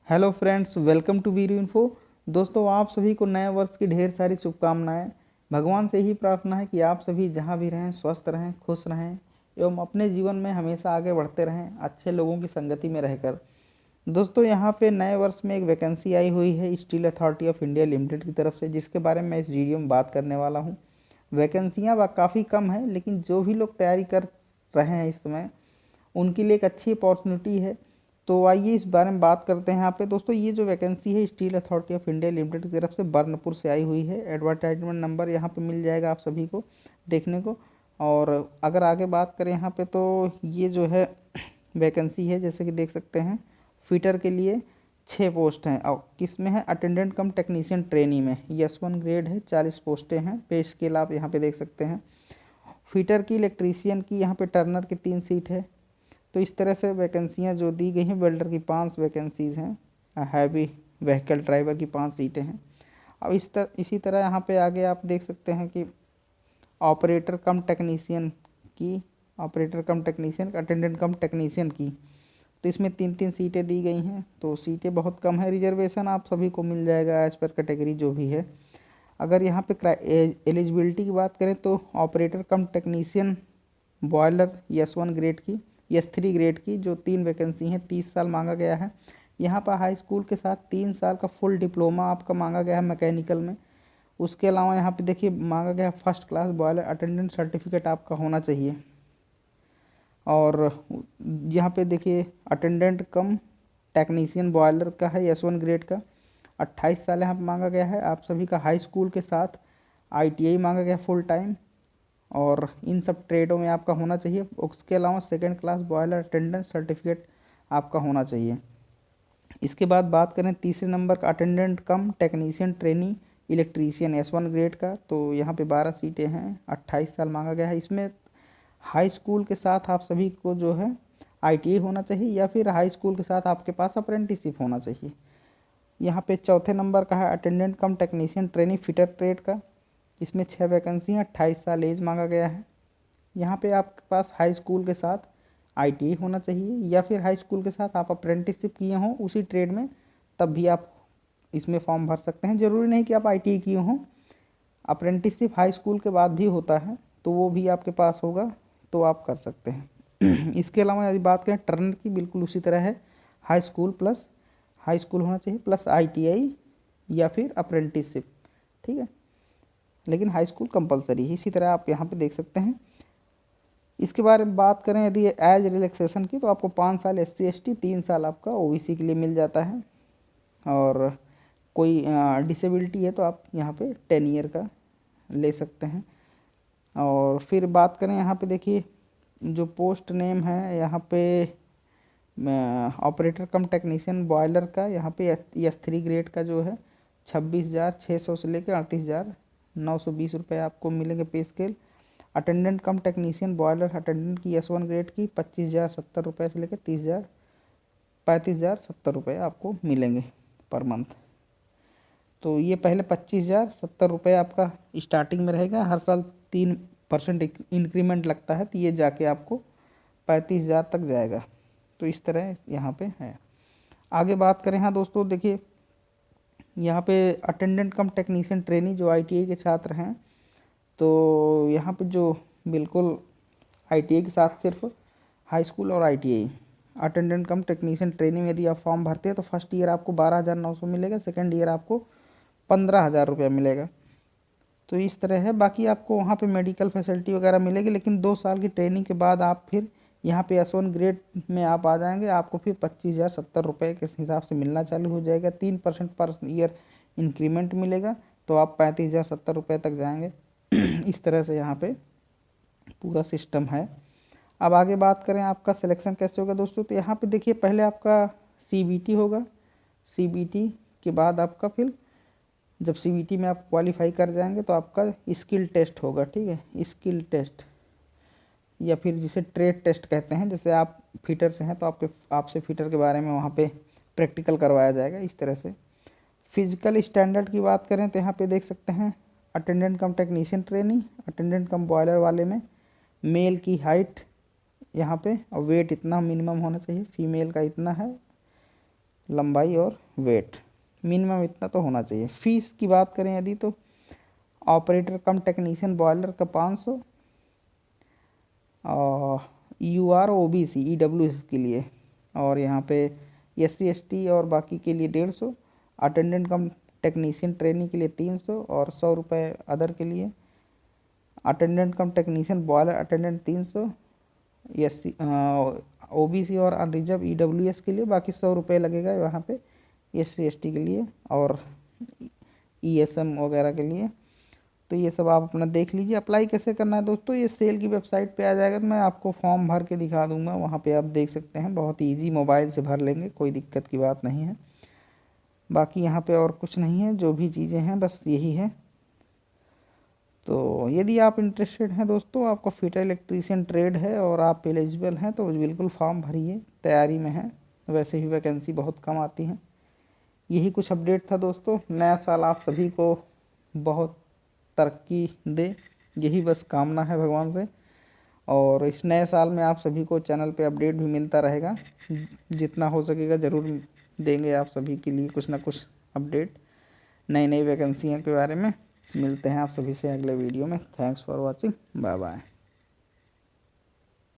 Hello friends, welcome to Veeru Info. दोस्तों, आप सभी को नए वर्ष की ढेर सारी शुभकामनाएं। भगवान से ही प्रार्थना है कि आप सभी जहां भी रहें स्वस्थ रहें, खुश रहें एवं अपने जीवन में हमेशा आगे बढ़ते रहें, अच्छे लोगों की संगति में रहकर। दोस्तों, यहां पे नए वर्ष में एक वैकेंसी आई हुई है steel authority of India limited की तरफ से, जिसके बारे में मैं इस वीडियो में बात करने वाला हूँ। वैकेंसियाँ काफ़ी कम है, लेकिन जो भी लोग तैयारी कर रहे हैं इस समय उनके लिए एक अच्छी अपॉर्चुनिटी है। तो आइए इस बारे में बात करते हैं यहाँ पे। दोस्तों, ये जो वैकेंसी है steel authority of India limited की तरफ से बर्नपुर से आई हुई है। एडवर्टाइजमेंट नंबर यहाँ पे मिल जाएगा आप सभी को देखने को। और अगर आगे बात करें यहाँ पे, तो ये जो है वैकेंसी है, जैसे कि देख सकते हैं, फिटर के लिए 6 पोस्ट हैं। और किस में है? अटेंडेंट कम टेक्नीशियन ट्रेनी में S1 ग्रेड है, 40 पोस्टें हैं। पे स्केल आप यहाँ पे देख सकते हैं। फिटर की, इलेक्ट्रीशियन की, यहाँ पे टर्नर की 3 सीट है। तो इस तरह से वैकेंसियाँ जो दी गई हैं, वेल्डर की 5 वैकेंसीज़ हैं, हैवी व्हीकल ड्राइवर की 5 सीटें हैं। अब इसी तरह यहाँ पे आगे आप देख सकते हैं कि ऑपरेटर कम टेक्नीशियन की, अटेंडेंट कम टेक्नीशियन की, तो इसमें 3-3 सीटें दी गई हैं। तो सीटें बहुत कम है। रिजर्वेशन आप सभी को मिल जाएगा एज पर कैटेगरी जो भी है। अगर यहाँ पे एलिजिबिलिटी की बात करें, तो ऑपरेटर कम टेक्नीशियन बॉयलर S1 ग्रेड की, S3 ग्रेड की जो 3 वैकेंसी हैं, 30 साल मांगा गया है। यहाँ पर हाई स्कूल के साथ 3 साल का फुल डिप्लोमा आपका मांगा गया है मैकेनिकल में। उसके अलावा यहाँ पे देखिए मांगा गया है first class boiler attendant certificate आपका होना चाहिए। और यहाँ पे देखिए अटेंडेंट कम टेक्नीशियन बॉयलर का है S1 ग्रेड का, 28 साल यहाँ पे मांगा गया है। आप सभी का हाई स्कूल के साथ ITI मांगा गया फुल टाइम, और इन सब ट्रेडों में आपका होना चाहिए। उसके अलावा second class boiler attendant certificate आपका होना चाहिए। इसके बाद बात करें तीसरे नंबर का, अटेंडेंट कम technician trainee electrician S1 grade का, तो यहाँ पे 12 सीटें हैं, 28 साल मांगा गया है। इसमें हाई स्कूल के साथ आप सभी को जो है ITI होना चाहिए, या फिर हाई स्कूल के साथ आपके पास अप्रेंटिसशिप होना चाहिए। यहाँ पे चौथे नंबर का है अटेंडेंट कम टेक्नीशियन ट्रेनी फिटर ट्रेड का। इसमें 6 वैकेंसी हैं, 28 साल एज मांगा गया है। यहाँ पे आपके पास हाई स्कूल के साथ ITI होना चाहिए, या फिर हाई स्कूल के साथ आप अप्रेंटिसशिप किए हों उसी ट्रेड में, तब भी आप इसमें फॉर्म भर सकते हैं। ज़रूरी नहीं कि आप ITI किए हों, अप्रेंटिसशिप हाई स्कूल के बाद भी होता है, तो वो भी आपके पास होगा तो आप कर सकते हैं। इसके अलावा यदि बात करें टर्नर की, बिल्कुल उसी तरह है, हाई स्कूल होना चाहिए प्लस ITI या फिर अप्रेंटिसशिप, ठीक है, लेकिन हाई स्कूल कंपलसरी है। इसी तरह आप यहाँ पे देख सकते हैं। इसके बारे में बात करें यदि एज रिलैक्सेशन की, तो आपको 5 साल SC/ST, 3 साल आपका OBC के लिए मिल जाता है। और कोई डिसेबिलिटी है तो आप यहाँ पे 10 ईयर का ले सकते हैं। और फिर बात करें यहाँ पे देखिए जो पोस्ट नेम है यहाँ पे ऑपरेटर कम टेक्नीशियन बॉयलर का, यहाँ पे S3 ग्रेड का जो है 26,600 से लेकर 38,920 रुपये आपको मिलेंगे पे स्केल। अटेंडेंट कम टेक्नीशियन बॉयलर अटेंडेंट की S1 ग्रेड की 25,070 रुपये से लेकर 35,070 रुपये आपको मिलेंगे पर मंथ। तो ये पहले 25,070 रुपये आपका स्टार्टिंग में रहेगा, हर साल 3% इंक्रीमेंट लगता है, तो ये जाके आपको 35,000 तक जाएगा। तो इस तरह यहाँ पे है। आगे बात करें, हाँ दोस्तों देखिए यहाँ पे अटेंडेंट कम टेक्नीशियन ट्रेनी जो ITI के छात्र हैं, तो यहाँ पे जो बिल्कुल ITI के साथ सिर्फ हाई स्कूल और ITI, अटेंडेंट कम टेक्नीशियन ट्रेनिंग यदि आप फॉर्म भरते हैं तो फर्स्ट ईयर आपको 12,900 मिलेगा, सेकेंड ईयर आपको 15,000 रुपया मिलेगा। तो इस तरह है। बाकी आपको वहाँ पे मेडिकल फैसिलिटी वगैरह मिलेगी, लेकिन 2 साल की ट्रेनिंग के बाद आप फिर यहाँ पे S1 ग्रेड में आप आ जाएंगे, आपको फिर 25,070 रुपये के हिसाब से मिलना चालू हो जाएगा। 3% पर ईयर इंक्रीमेंट मिलेगा, तो आप 35,070 रुपये तक जाएंगे। इस तरह से यहाँ पे पूरा सिस्टम है। अब आगे बात करें आपका सिलेक्शन कैसे होगा दोस्तों, तो यहाँ पे देखिए पहले आपका CBT होगा। CBT के बाद आपका फिर जब CBT में आप क्वालिफाई कर जाएंगे तो आपका स्किल टेस्ट होगा, ठीक है, स्किल टेस्ट, या फिर जिसे ट्रेड टेस्ट कहते हैं। जैसे आप फिटर से हैं तो आपसे फिटर के बारे में वहाँ पे प्रैक्टिकल करवाया जाएगा, इस तरह से। फिजिकल स्टैंडर्ड की बात करें तो यहाँ पे देख सकते हैं अटेंडेंट कम टेक्नीशियन ट्रेनिंग, अटेंडेंट कम बॉयलर वाले में मेल की हाइट यहाँ पे और वेट इतना मिनिमम होना चाहिए, फीमेल का इतना है, लंबाई और वेट, मिनिमम इतना तो होना चाहिए। फीस की बात करें यदि तो ऑपरेटर कम टेक्नीशियन बॉयलर का 500, और UR OBC EWS के लिए, और यहाँ पे SC ST और बाकी के लिए 150, अटेंडेंट कम टेक्नीशियन ट्रेनिंग के लिए 300 और 100 रुपये अदर के लिए, अटेंडेंट कम technician boiler attendant 300, SC OBC और अनरिजर्व EWS के लिए बाकी 100 रुपये लगेगा वहाँ पे SC ST के लिए और ESM वगैरह के लिए। तो ये सब आप अपना देख लीजिए। अप्लाई कैसे करना है दोस्तों, ये सेल की वेबसाइट पे आ जाएगा, तो मैं आपको फॉर्म भर के दिखा दूंगा, वहाँ पे आप देख सकते हैं। बहुत ईजी, मोबाइल से भर लेंगे, कोई दिक्कत की बात नहीं है। बाकी यहाँ पे और कुछ नहीं है, जो भी चीज़ें हैं बस यही है। तो यदि आप इंटरेस्टेड हैं दोस्तों, आपको फिटर इलेक्ट्रीशियन ट्रेड है और आप एलिजिबल हैं तो बिल्कुल फॉर्म भरिए, तैयारी में है। वैसे ही वैकेंसी बहुत कम आती हैं। यही कुछ अपडेट था दोस्तों। नया साल आप सभी को बहुत तरक्की दे, यही बस कामना है भगवान से। और इस नए साल में आप सभी को चैनल पे अपडेट भी मिलता रहेगा, जितना हो सकेगा ज़रूर देंगे आप सभी के लिए कुछ ना कुछ अपडेट नई नई वैकेंसियों के बारे में। मिलते हैं आप सभी से अगले वीडियो में। Thanks for watching, bye bye.